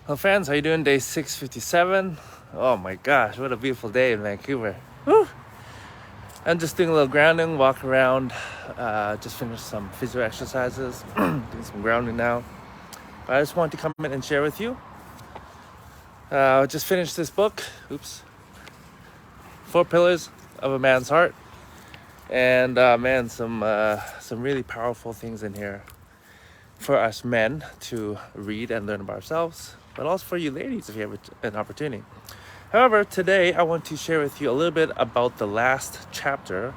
Well, friends, how you doing? Day 657. Oh my gosh, what a beautiful day in Vancouver. Woo! I'm just doing a little grounding, walk around. Just finished some physio exercises, doing some grounding now. But I just wanted to come in and share with you. Just finished this book. Oops. 4 Pillars of a Man's Heart, and man, some really powerful things in here for us men to read and learn about ourselves, but also for you ladies if you have an opportunity. However, today I want to share with you a little bit about the last chapter,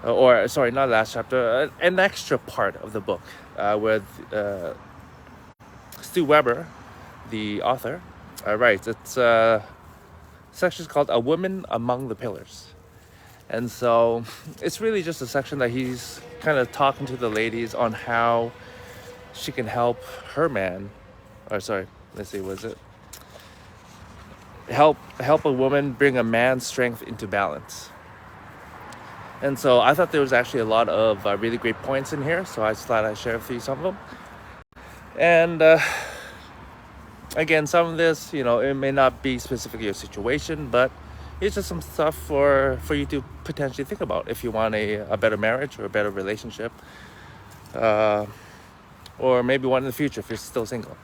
or sorry, not last chapter, an extra part of the book, with Stu Weber, the author, writes. It's section called "A Woman Among the Pillars," and so it's really just a section that he's kind of talking to the ladies on how she can help her man, or sorry, let's see, was it? Help a woman bring a man's strength into balance. And so I thought there was actually a lot of really great points in here, so I just thought I'd share with you some of them. And again, some of this, it may not be specifically your situation, but it's just some stuff for you to potentially think about if you want a better marriage or a better relationship. Or maybe one in the future if you're still single.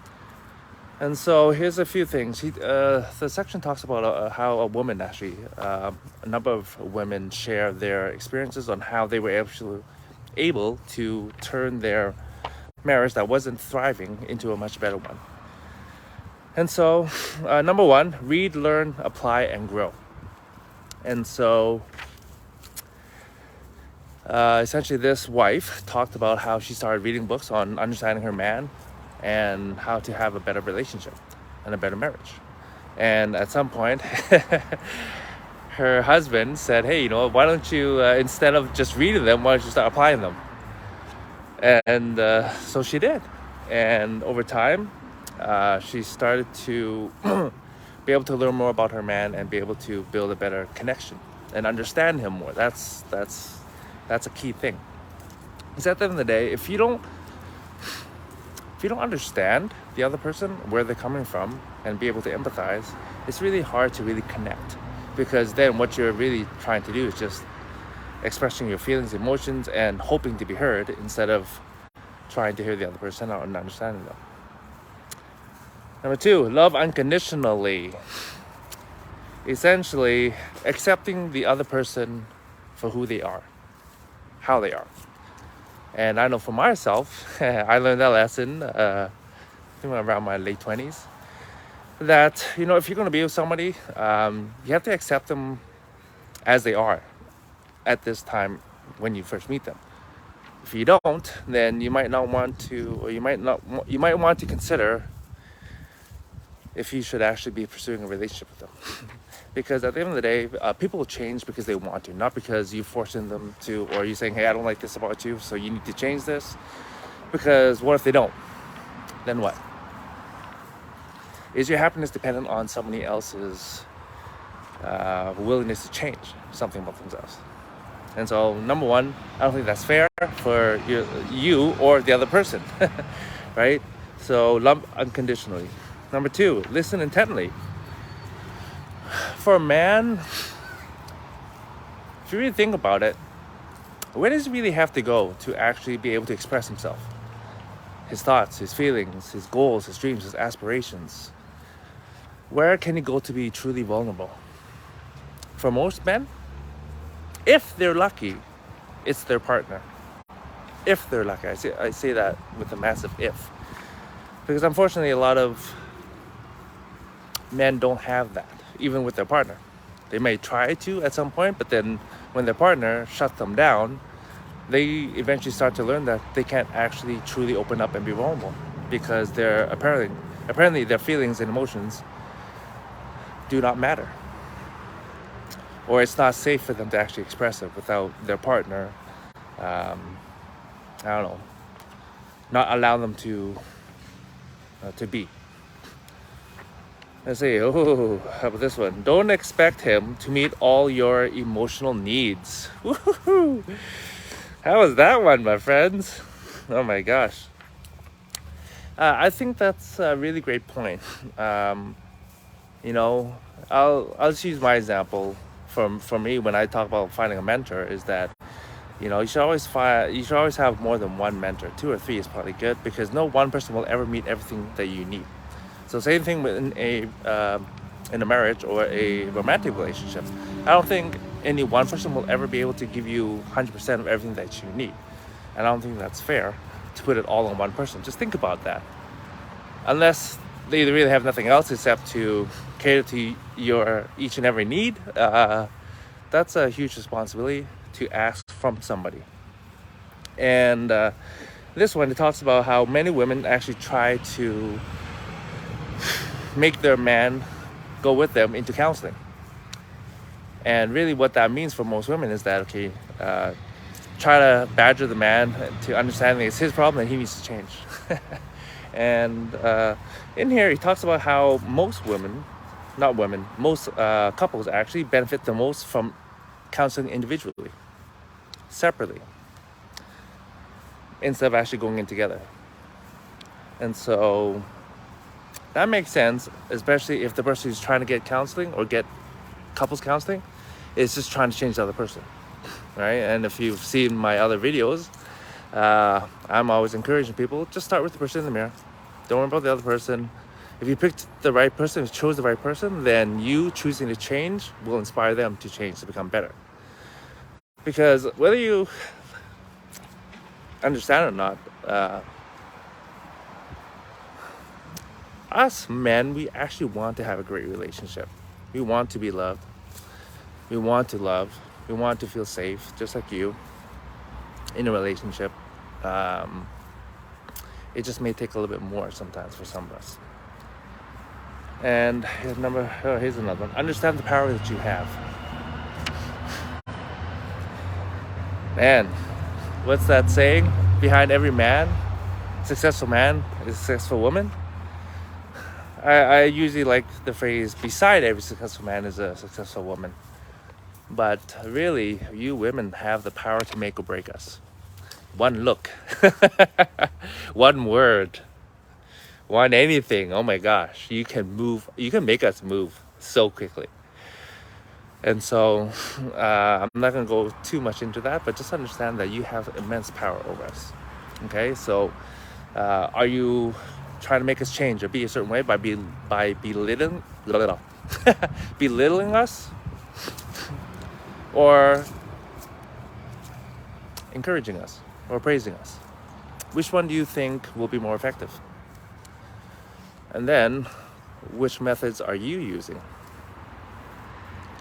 And so here's a few things. The section talks about how a woman actually, a number of women share their experiences on how they were able to turn their marriage that wasn't thriving into a much better one. And so, number 1, read, learn, apply, and grow. And so essentially this wife talked about how she started reading books on understanding her man and how to have a better relationship and a better marriage. And at some point her husband said, hey, why don't you instead of just reading them, why don't you start applying them? And so she did. And over time she started to be able to learn more about her man and be able to build a better connection and understand him more. That's a key thing. Because at the end of the day, if you don't understand the other person, where they're coming from, and be able to empathize, it's really hard to really connect. Because then what you're really trying to do is just expressing your feelings, emotions, and hoping to be heard instead of trying to hear the other person out and understanding them. Number 2, love unconditionally. Essentially, accepting the other person for who they are, how they are. And I know for myself, I learned that lesson around my late 20s, that, if you're going to be with somebody, you have to accept them as they are at this time when you first meet them. If you don't, then you might not want to, or you might want to consider if you should actually be pursuing a relationship with them. Because at the end of the day, people will change because they want to, not because you're forcing them to, or you're saying, hey, I don't like this about you, so you need to change this. Because what if they don't? Then what? Is your happiness dependent on somebody else's willingness to change something about themselves? And so, number 1, I don't think that's fair for you or the other person, right? So, love unconditionally. Number 2, listen intently. For a man, if you really think about it, where does he really have to go to actually be able to express himself? His thoughts, his feelings, his goals, his dreams, his aspirations. Where can he go to be truly vulnerable? For most men, if they're lucky, it's their partner. If they're lucky. I say that with a massive if. Because unfortunately, a lot of men don't have that, even with their partner. They may try to at some point, but then when their partner shuts them down, they eventually start to learn that they can't actually truly open up and be vulnerable, because they're apparently their feelings and emotions do not matter, or it's not safe for them to actually express it without their partner not allow them to be. Let's see. Oh, how about this one? Don't expect him to meet all your emotional needs. Woo-hoo-hoo. How was that one, my friends? Oh my gosh. I think that's a really great point. Um, you know, I'll just use my example for me when I talk about finding a mentor is that you should always have more than one mentor. Two or three is probably good because no one person will ever meet everything that you need. So same thing in a marriage or a romantic relationship. I don't think any one person will ever be able to give you 100% of everything that you need. And I don't think that's fair to put it all on one person. Just think about that. Unless they really have nothing else except to cater to your each and every need, that's a huge responsibility to ask from somebody. And this one, it talks about how many women actually try to make their man go with them into counseling. And really what that means for most women is that, okay, try to badger the man to understand that it's his problem and he needs to change. And in here, he talks about how most couples actually benefit the most from counseling individually, separately, instead of actually going in together. And so that makes sense, especially if the person who's trying to get counseling or get couples counseling is just trying to change the other person, right? And if you've seen my other videos, I'm always encouraging people, just start with the person in the mirror. Don't worry about the other person. If you picked the right person, if you chose the right person, then you choosing to change will inspire them to change, to become better. Because whether you understand it or not, us men, we actually want to have a great relationship. We want to be loved. We want to love. We want to feel safe, just like you, in a relationship. It just may take a little bit more sometimes for some of us. And here's another one. Understand the power that you have. Man, what's that saying? Behind every successful man is a successful woman. I usually like the phrase, beside every successful man is a successful woman. But really, you women have the power to make or break us. One look, one word, one anything. Oh my gosh, you can make us move so quickly. And so I'm not going to go too much into that, but just understand that you have immense power over us. Okay, so are you trying to make us change or be a certain way by belittling belittling us, or encouraging us or praising us? Which one do you think will be more effective? And then, which methods are you using?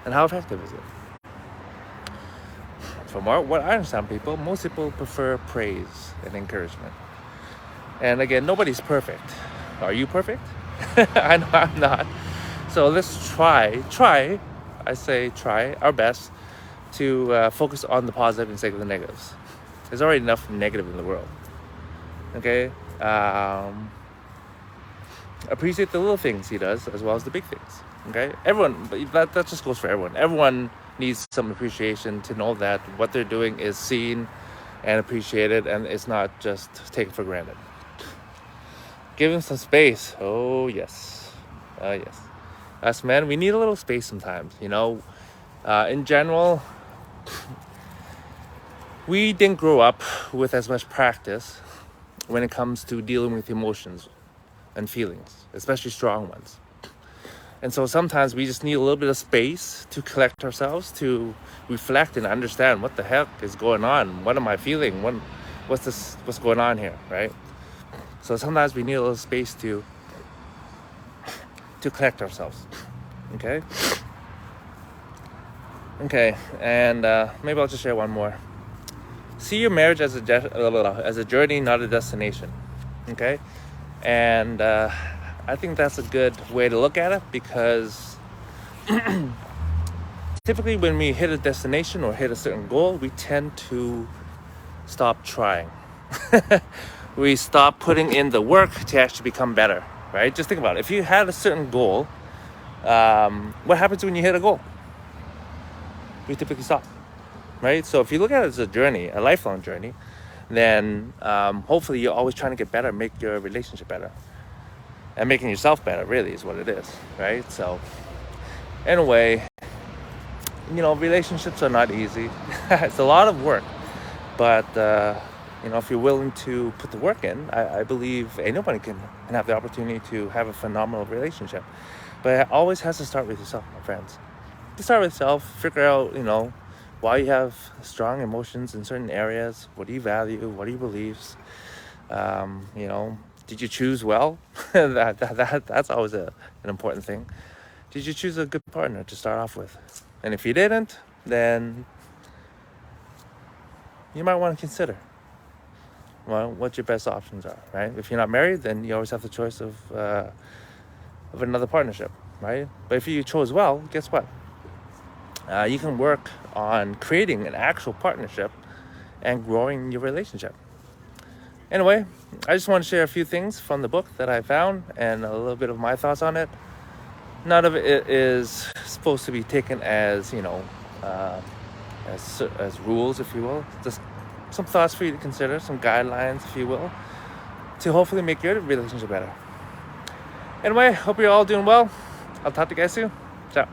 And how effective is it? From what I understand, most people prefer praise and encouragement. And again, nobody's perfect. Are you perfect? I know I'm not. So let's try our best to focus on the positive instead of the negatives. There's already enough negative in the world. Okay? Appreciate the little things he does as well as the big things. Okay? Everyone, that just goes for everyone. Everyone needs some appreciation to know that what they're doing is seen and appreciated and it's not just taken for granted. Give him some space. Oh, yes. Yes. Us men, we need a little space sometimes, in general, we didn't grow up with as much practice when it comes to dealing with emotions and feelings, especially strong ones. And so sometimes we just need a little bit of space to collect ourselves, to reflect and understand what the heck is going on. What am I feeling? What's going on here, right? So sometimes we need a little space to collect ourselves. Okay, and maybe I'll just share one more. See your marriage as a journey, not a destination. Okay, and I think that's a good way to look at it, because typically when we hit a destination or hit a certain goal, we tend to stop trying. We stop putting in the work to actually become better, right? Just think about it. If you had a certain goal, what happens when you hit a goal? We typically stop, right? So if you look at it as a journey, a lifelong journey, then hopefully you're always trying to get better, make your relationship better. And making yourself better really is what it is, right? So in a way, relationships are not easy. It's a lot of work. But, if you're willing to put the work in, I believe anybody can have the opportunity to have a phenomenal relationship. But it always has to start with yourself, my friends. To start with yourself, figure out, why you have strong emotions in certain areas. What do you value? What are your beliefs? Did you choose well? That's always an important thing. Did you choose a good partner to start off with? And if you didn't, then you might want to consider what your best options are, right? If you're not married, then you always have the choice of another partnership, right? But if you chose well, guess what? You can work on creating an actual partnership and growing your relationship. Anyway, I just want to share a few things from the book that I found and a little bit of my thoughts on it. None of it is supposed to be taken as, as rules, if you will. Just some thoughts for you to consider, some guidelines, if you will, to hopefully make your relationship better. Anyway, hope you're all doing well. I'll talk to you guys soon. Ciao.